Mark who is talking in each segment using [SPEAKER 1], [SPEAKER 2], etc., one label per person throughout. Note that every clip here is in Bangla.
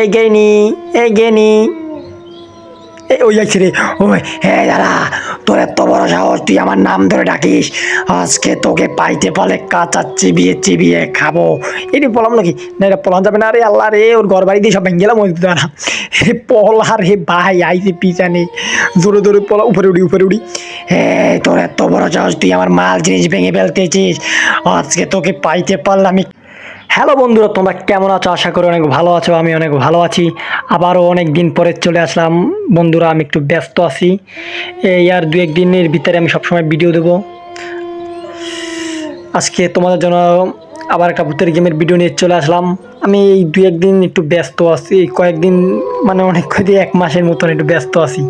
[SPEAKER 1] এগিয়ে নি এগিয়ে নি ওই যাচ্ছি রে। ওই হ্যাঁ দাদা, তোর এত বড় সাহস, তুই আমার নাম ধরে ডাকিস? আজকে তোকে পাইতে পারলে কাঁচা চিবিয়ে চিবিয়ে খাবো। এটি বললাম নাকি? না, এটা পলান যাবে না রে। আল্লাহ রে, ওর ঘর বাড়ি দিয়ে সব ভেঙে গেলাম। ওই দাঁড়া রে, পলা রে ভাই, আইসি পিছানে জোরে জোরে পলা, উপরে উড়ি উপরে উড়ি। হ্যাঁ, তোর এত বড় সাহস, তুই আমার মাল জিনিস ভেঙে ফেলতেছিস। আজকে তোকে পাইতে পারলাম আমি। হ্যালো বন্ধুরা, তোমরা কেমন আছো? আশা করি অনেক ভালো আছো। আমি অনেক ভালো আছি। আবারও অনেক দিন পরে চলে আসলাম বন্ধুরা। আমি একটু ব্যস্ত আছি। এই আর দু এক দিনের ভিতরে আমি সবসময় ভিডিও দেবো। আজকে তোমাদের জন্য আবার একটা ভূতের গেমের ভিডিও নিয়ে চলে আসলাম। আমি এই দু একদিন একটু ব্যস্ত আছি, কয়েকদিন মানে অনেক কয়েকদিন, এক মাসের মতন একটু ব্যস্ত আছি।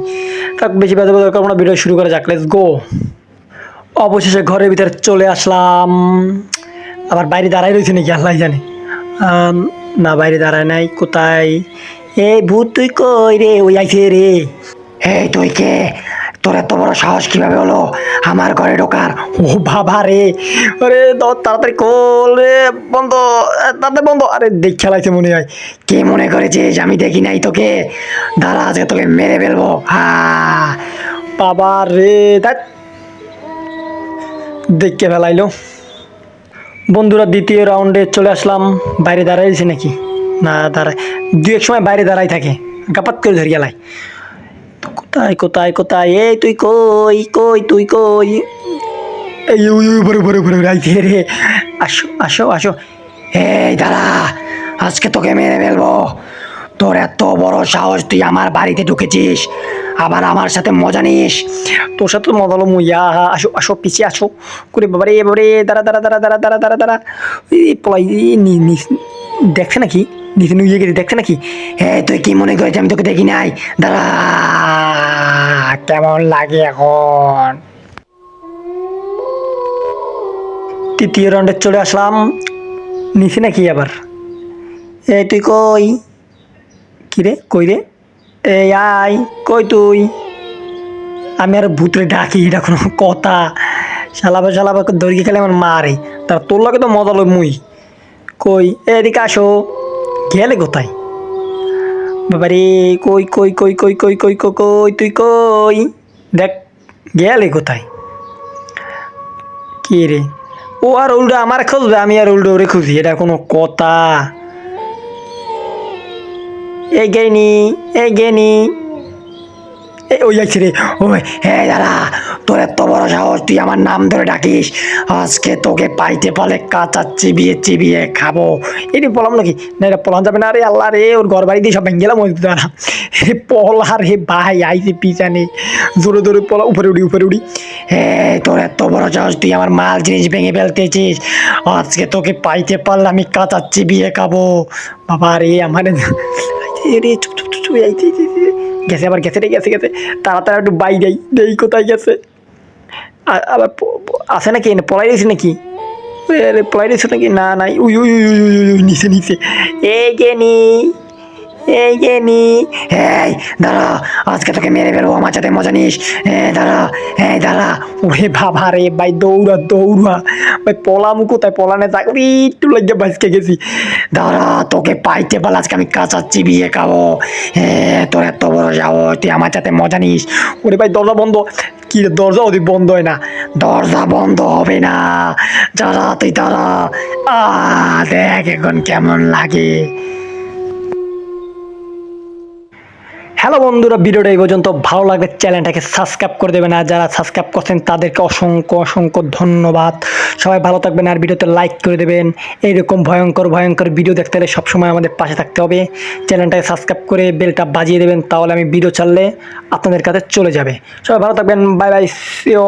[SPEAKER 1] তার বেশি ব্যস্ত দরকার না, ভিডিও শুরু করা যাক, লেটস গো। অবশেষে ঘরের ভিতরে চলে আসলাম। আবার বাইরে দাঁড়াই রয়েছে নাকি আল্লাহ জানে। না, বাইরে দাঁড়ায় নাই। কোথায়? এই ভূত, তুই কই রে? ওই আইছে রে। এই তুই কে? তোর এত বড় সাহস কিভাবে হলো আমার ঘরে ঢোকার? ও বাবা রে, আরে তাড়াতাড়ি খোল রে। বন্ধ, তাড়াতাড়ি বন্ধ। আরে দেখ খেলাইছে মনে হয়। কে মনে করেছিস আমি দেখি নাই তোকে? দাঁড়া, আজকে তোকে মেরে ফেলবো। হা বাবা রে, দেখ দেখে ফেলাইলো। বন্ধুরা, দ্বিতীয় রাউন্ডে চলে আসলাম। বাইরে দাঁড়াইছে নাকি? না, দাঁড়ায় দু এক সময় বাইরে দাঁড়াই থাকে, গাপাত করে ধরে গেলাই। কোথায় কোথায় কোথায়? এই তুই কই কই তুই কই? এই উপরে উপরে উপরে আইছে রে। আসো আসো আসো। এই দাঁড়া, আজকে তোকে মেরে ফেলবো। তোর এত বড় সাহস, তুই আমার বাড়িতে ঢুকেছিস, আবার আমার সাথে মজা নিস। তোর সাথে তো মজা হলো মুইয়া। আসো আসো, পিছিয়ে আসো করে। বাবারে বাবারে, দাঁড়া দাঁড়া দাঁড়া দাঁড়া দাঁড়া দাঁড়া দাঁড়া। পলাই দেখছে নাকি? নিচে নুয়ে গেছে, দেখছে নাকি? হ্যাঁ, তুই কি মনে করেছিস আমি তোকে দেখি নাই? দাঁড়া, কেমন লাগে এখন? তৃতীয় রাউন্ডে চলে আসলাম। নিচে নাকি আবার? এই তুই কই? কিরে কই রে? এই আয়, কই তুই? আমি আর ভূতরে ডাকি, এটা কোনো কথা? শালাবা শালাবা দড়ি খেলে আমার মারে। তার তোর লাগে তো মজা লই মুই। কই? এদিকে আসো। গেলে কোথায়? বাবারে, কই কই কই কই কই কই কই কই তুই কই? দেখ, গেলে কোথায়? কে রে? ও আর উল্টো আমার খুঁজবে, আমি আর উল্টো ওরে খুঁজি, এটা কোনো কথা? এই গেনি এই গেনি ওই যাচ্ছি রে। ওই হ্যাঁ দাদা, তোর এত বড় সাহস, তুই আমার নাম ধরে ডাকিস? আজকে তোকে পাইতে পারলে কাঁচা চিবিয়ে চিবিয়ে খাবো। এটি বললাম নাকি? না, এটা পলান যাবে না রে। আল্লাহ রে, ওর ঘর বাড়ি দিয়ে সব ভেঙে গেলাম। ওই দাঁড়া রে, পলা রে ভাই, আইসি পিছানে জোরে জোরে পলা, উপরে উড়ি উপরে উড়ি। হ্যাঁ, তোর এত বড় সাহস, তুই আমার মাল জিনিস ভেঙে ফেলতেছিস। আজকে তোকে পাইতে পারলে আমি কাঁচা চিবিয়ে খাবো। বাবা রে আমার রে, চুপ চুপ চুপ আইতে গেছে, আবার গেছে রে, গেছে গেছে। তাড়াতাড়ি একটু বাই দেই দেই, কোথায় গেছে? আবার আছে নাকি? পলাই দিয়েছে নাকি? পলাই দিয়েছে নাকি? না নাই, we we we we we we, নিচে নিচে। এই গেনি এই গেনি। এই দাঁড়া, আজকে তোকে মেরে ফেলবো, আমার সাথে মজা নিস। দাঁড়া, হ্যাঁ দাঁড়া। ওরে বাবা রে ভাই, দৌড়া দৌড়া ভাই, পলামু কোথায়? পলানে চাকরি একটু লাগিয়ে বাঁচকে গেছি। দাঁড়া, তোকে পাইতে পারলে আজকে আমি কাঁচা চিবিয়ে খাবো। হ্যাঁ, তোর এত বড় যাবো, তুই আমার সাথে মজা নিস। ওরে ভাই, দরজা বন্ধ। কি রে, দরজা ওদিক বন্ধ হয় না? দরজা বন্ধ হবে না। দাঁড়া তুই দাঁড়া। দেখ এখন কেমন লাগে। হ্যালো বন্ধুরা, ভিডিওটা এই পর্যন্ত। ভালো লাগলে চ্যানেলটাকে সাবস্ক্রাইব করে দেবেন, আর যারা সাবস্ক্রাইব করছেন তাদেরকে অসংখ্য অসংখ্য ধন্যবাদ। সবাই ভালো থাকবেন, আর ভিডিওতে লাইক করে দেবেন। এইরকম ভয়ঙ্কর ভয়ঙ্কর ভিডিও দেখতে হলে সবসময় আমাদের পাশে থাকতে হবে। চ্যানেলটাকে সাবস্ক্রাইব করে বেলটা বাজিয়ে দেবেন, তাহলে আমি ভিডিও ছাড়লে আপনাদের কাছে চলে যাবে। সবাই ভালো থাকবেন, বাই বাই, সি ইউ।